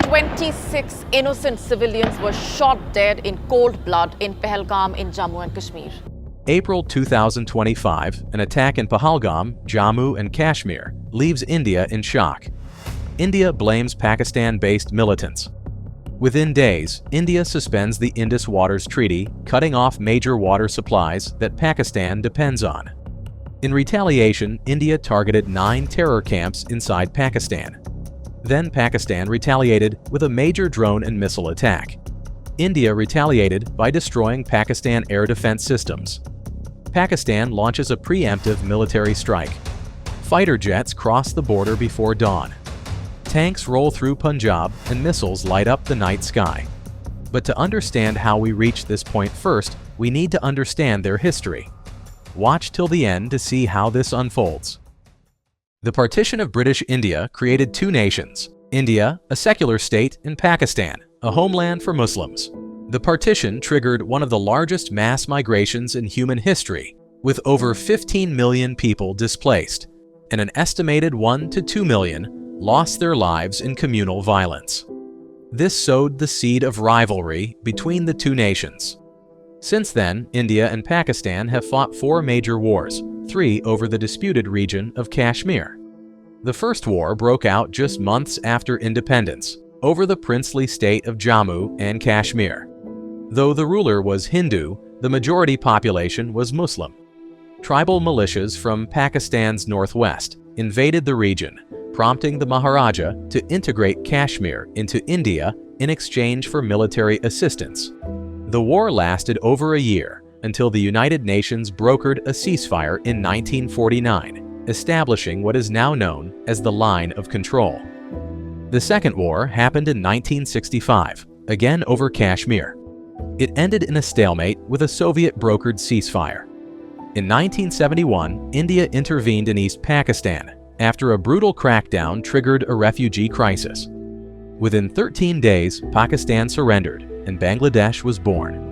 26 innocent civilians were shot dead in cold blood in Pahalgam in Jammu and Kashmir. April 2025, an attack in Pahalgam, Jammu and Kashmir, leaves India in shock. India blames Pakistan-based militants. Within days, India suspends the Indus Waters Treaty, cutting off major water supplies that Pakistan depends on. In retaliation, India targeted 9 terror camps inside Pakistan. Then Pakistan retaliated with a major drone and missile attack. India retaliated by destroying Pakistan air defense systems. Pakistan launches a preemptive military strike. Fighter jets cross the border before dawn. Tanks roll through Punjab and missiles light up the night sky. But to understand how we reached this point first, we need to understand their history. Watch till the end to see how this unfolds. The partition of British India created 2 nations, India, a secular state, and Pakistan, a homeland for Muslims. The partition triggered one of the largest mass migrations in human history, with over 15 million people displaced, and an estimated 1 to 2 million lost their lives in communal violence. This sowed the seed of rivalry between the 2 nations. Since then, India and Pakistan have fought 4 major wars, 3 over the disputed region of Kashmir. The first war broke out just months after independence, over the princely state of Jammu and Kashmir. Though the ruler was Hindu, the majority population was Muslim. Tribal militias from Pakistan's northwest invaded the region, prompting the Maharaja to integrate Kashmir into India in exchange for military assistance. The war lasted over a year until the United Nations brokered a ceasefire in 1949, establishing what is now known as the Line of Control. The Second War happened in 1965, again over Kashmir. It ended in a stalemate with a Soviet-brokered ceasefire. In 1971, India intervened in East Pakistan after a brutal crackdown triggered a refugee crisis. Within 13 days, Pakistan surrendered and Bangladesh was born.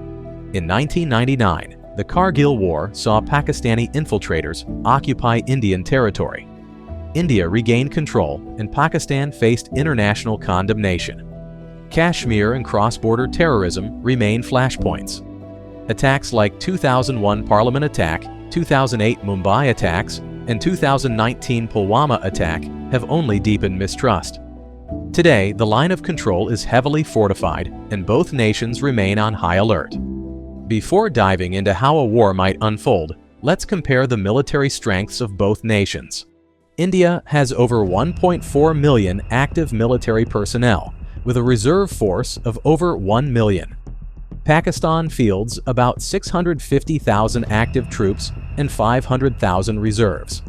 In 1999, the Kargil War saw Pakistani infiltrators occupy Indian territory. India regained control and Pakistan faced international condemnation. Kashmir and cross-border terrorism remain flashpoints. Attacks like 2001 Parliament attack, 2008 Mumbai attacks, and 2019 Pulwama attack have only deepened mistrust. Today, the line of control is heavily fortified and both nations remain on high alert. Before diving into how a war might unfold, let's compare the military strengths of both nations. India has over 1.4 million active military personnel, with a reserve force of over 1 million. Pakistan fields about 650,000 active troops and 500,000 reserves.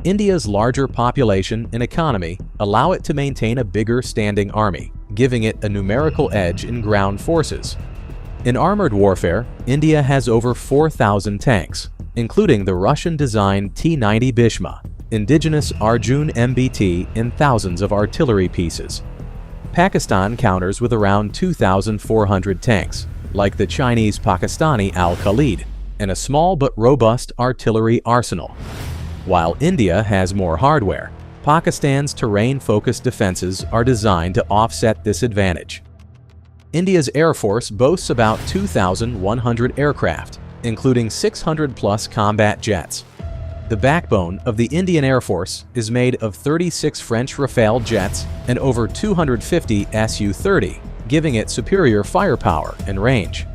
India's larger population and economy allow it to maintain a bigger standing army, giving it a numerical edge in ground forces. In armored warfare, India has over 4,000 tanks, including the Russian-designed T-90 Bhishma, indigenous Arjun MBT, and thousands of artillery pieces. Pakistan counters with around 2,400 tanks, like the Chinese Pakistani Al-Khalid, and a small but robust artillery arsenal. While India has more hardware, Pakistan's terrain-focused defenses are designed to offset this advantage. India's Air Force boasts about 2,100 aircraft, including 600-plus combat jets. The backbone of the Indian Air Force is made of 36 French Rafale jets and over 250 Su-30, giving it superior firepower and range.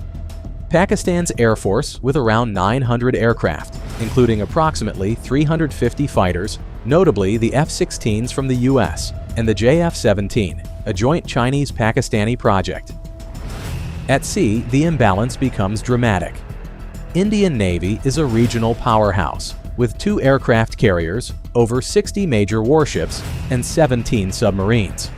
Pakistan's Air Force, with around 900 aircraft, including approximately 350 fighters, notably the F-16s from the US and the JF-17, a joint Chinese-Pakistani project. At sea, the imbalance becomes dramatic. Indian Navy is a regional powerhouse, with 2 aircraft carriers, over 60 major warships, and 17 submarines.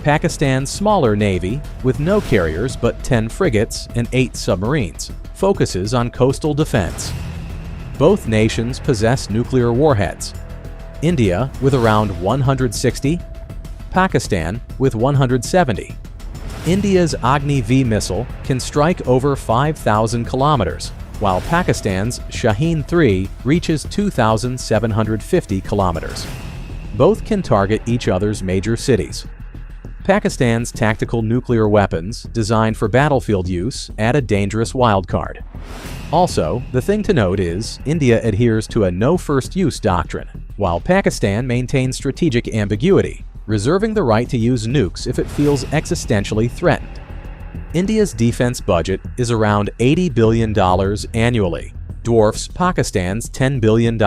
Pakistan's smaller navy, with no carriers but 10 frigates and 8 submarines, focuses on coastal defense. Both nations possess nuclear warheads. India with around 160, Pakistan with 170. India's Agni-V missile can strike over 5,000 kilometers, while Pakistan's Shaheen-3 reaches 2,750 kilometers. Both can target each other's major cities. Pakistan's tactical nuclear weapons, designed for battlefield use, add a dangerous wildcard. Also, the thing to note is, India adheres to a no-first-use doctrine, while Pakistan maintains strategic ambiguity, reserving the right to use nukes if it feels existentially threatened. India's defense budget is around $80 billion annually, dwarfs Pakistan's $10 billion.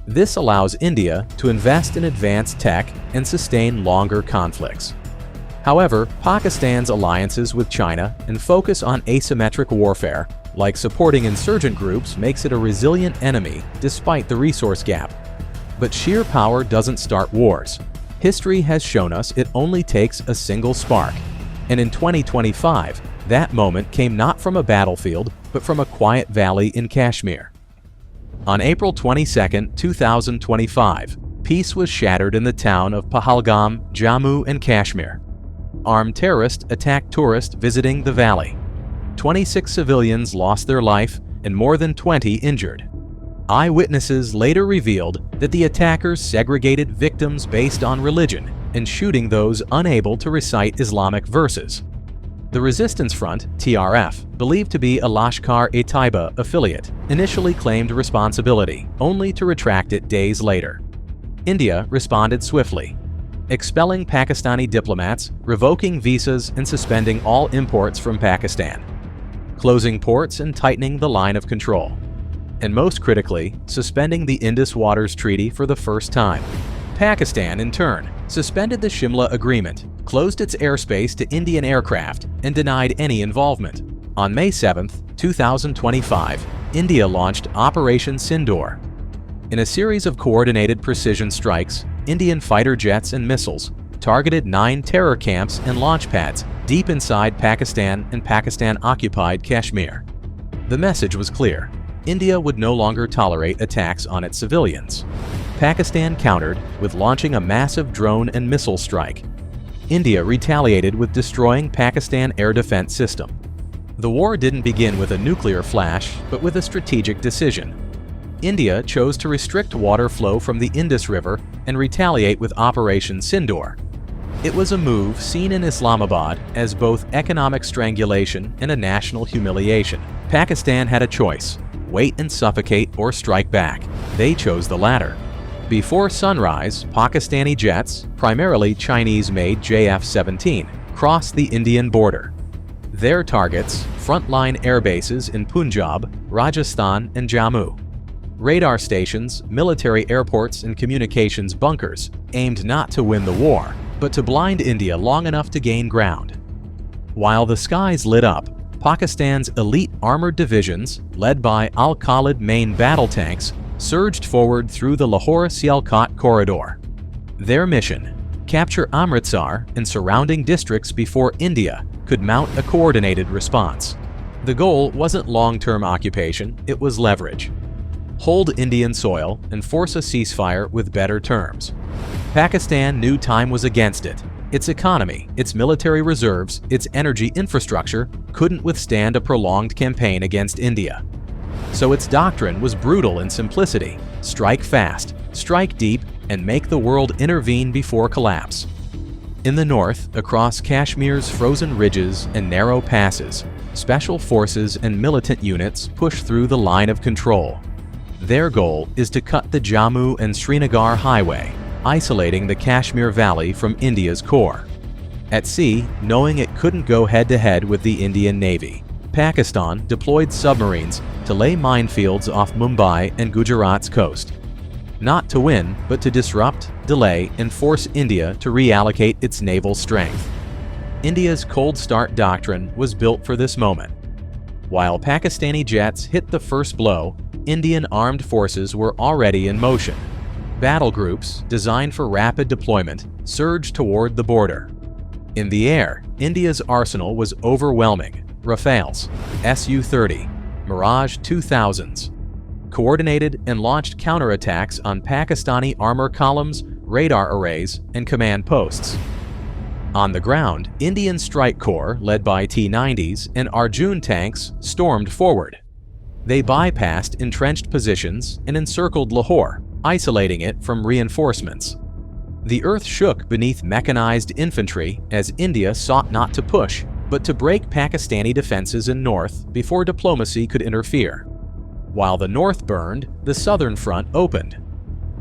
This allows India to invest in advanced tech and sustain longer conflicts. However, Pakistan's alliances with China and focus on asymmetric warfare, like supporting insurgent groups, makes it a resilient enemy despite the resource gap. But sheer power doesn't start wars. History has shown us it only takes a single spark. And in 2025, that moment came not from a battlefield, but from a quiet valley in Kashmir. On April 22, 2025, peace was shattered in the town of Pahalgam, Jammu and Kashmir. Armed terrorists attacked tourists visiting the valley. 26 civilians lost their life and more than 20 injured. Eyewitnesses later revealed that the attackers segregated victims based on religion and shooting those unable to recite Islamic verses. The Resistance Front, TRF, believed to be a Lashkar-e-Taiba affiliate, initially claimed responsibility, only to retract it days later. India responded swiftly, expelling Pakistani diplomats, revoking visas, and suspending all imports from Pakistan, closing ports and tightening the line of control. And most critically, suspending the Indus Waters Treaty for the first time. Pakistan, in turn, suspended the Shimla Agreement, closed its airspace to Indian aircraft, and denied any involvement. On May 7, 2025, India launched Operation Sindoor. In a series of coordinated precision strikes, Indian fighter jets and missiles targeted 9 terror camps and launch pads deep inside Pakistan and Pakistan-occupied Kashmir. The message was clear. India would no longer tolerate attacks on its civilians. Pakistan countered with launching a massive drone and missile strike. India retaliated with destroying Pakistan air defense system. The war didn't begin with a nuclear flash, but with a strategic decision. India chose to restrict water flow from the Indus River and retaliate with Operation Sindoor. It was a move seen in Islamabad as both economic strangulation and a national humiliation. Pakistan had a choice: wait and suffocate or strike back. They chose the latter. Before sunrise, Pakistani jets, primarily Chinese-made JF-17, crossed the Indian border. Their targets, frontline air bases in Punjab, Rajasthan, and Jammu. Radar stations, military airports, and communications bunkers aimed not to win the war, but to blind India long enough to gain ground. While the skies lit up, Pakistan's elite armored divisions, led by Al-Khalid main battle tanks, surged forward through the Lahore-Sialkot corridor. Their mission: capture Amritsar and surrounding districts before India could mount a coordinated response. The goal wasn't long-term occupation, it was leverage. Hold Indian soil and force a ceasefire with better terms. Pakistan knew time was against it. Its economy, its military reserves, its energy infrastructure couldn't withstand a prolonged campaign against India. So its doctrine was brutal in simplicity: strike fast, strike deep, and make the world intervene before collapse. In the north, across Kashmir's frozen ridges and narrow passes, special forces and militant units push through the line of control. Their goal is to cut the Jammu and Srinagar highway, isolating the Kashmir Valley from India's core. At sea, knowing it couldn't go head-to-head with the Indian Navy, Pakistan deployed submarines to lay minefields off Mumbai and Gujarat's coast. Not to win, but to disrupt, delay, and force India to reallocate its naval strength. India's cold start doctrine was built for this moment. While Pakistani jets hit the first blow, Indian armed forces were already in motion. Battle groups, designed for rapid deployment, surged toward the border. In the air, India's arsenal was overwhelming: Rafales, Su-30, Mirage 2000s. Coordinated and launched counterattacks on Pakistani armor columns, radar arrays, and command posts. On the ground, Indian Strike Corps, led by T-90s and Arjun tanks, stormed forward. They bypassed entrenched positions and encircled Lahore, isolating it from reinforcements. The earth shook beneath mechanized infantry as India sought not to push, but to break Pakistani defenses in north before diplomacy could interfere. While the north burned, the southern front opened.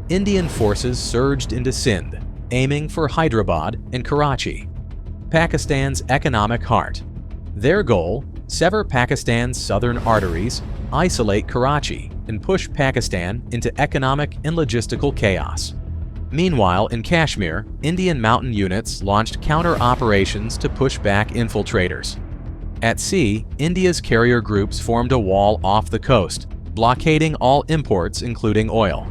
Indian forces surged into Sindh, aiming for Hyderabad and Karachi, Pakistan's economic heart. Their goal: sever Pakistan's southern arteries, isolate Karachi, and push Pakistan into economic and logistical chaos. Meanwhile, in Kashmir, Indian mountain units launched counter-operations to push back infiltrators. At sea, India's carrier groups formed a wall off the coast, blockading all imports including oil.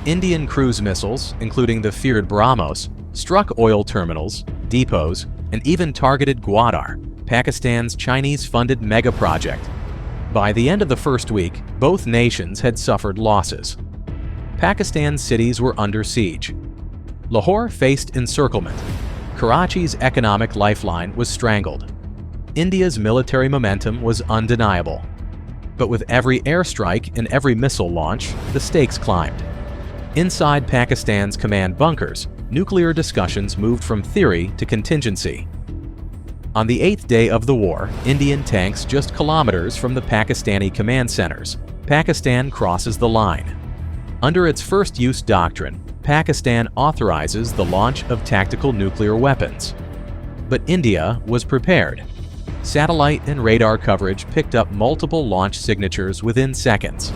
Indian cruise missiles, including the feared BrahMos, struck oil terminals, depots, and even targeted Gwadar, Pakistan's Chinese-funded mega-project. By the end of the first week, both nations had suffered losses. Pakistan's cities were under siege. Lahore faced encirclement. Karachi's economic lifeline was strangled. India's military momentum was undeniable. But with every airstrike and every missile launch, the stakes climbed. Inside Pakistan's command bunkers, nuclear discussions moved from theory to contingency. On the 8th day of the war, Indian tanks just kilometers from the Pakistani command centers, Pakistan crosses the line. Under its first-use doctrine, Pakistan authorizes the launch of tactical nuclear weapons. But India was prepared. Satellite and radar coverage picked up multiple launch signatures within seconds.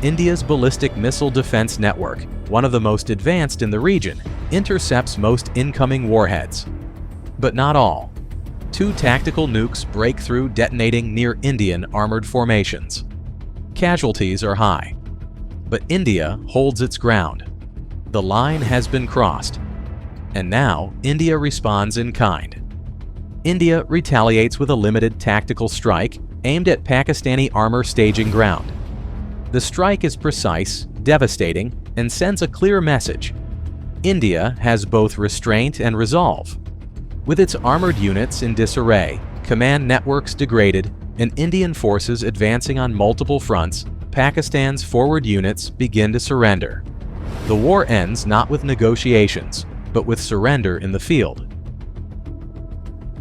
India's ballistic missile defense network, one of the most advanced in the region, intercepts most incoming warheads. But not all. 2 tactical nukes break through, detonating near Indian armored formations. Casualties are high. But India holds its ground. The line has been crossed. And now, India responds in kind. India retaliates with a limited tactical strike aimed at Pakistani armor staging ground. The strike is precise, devastating, and sends a clear message. India has both restraint and resolve. With its armored units in disarray, command networks degraded, and Indian forces advancing on multiple fronts, Pakistan's forward units begin to surrender. The war ends not with negotiations, but with surrender in the field.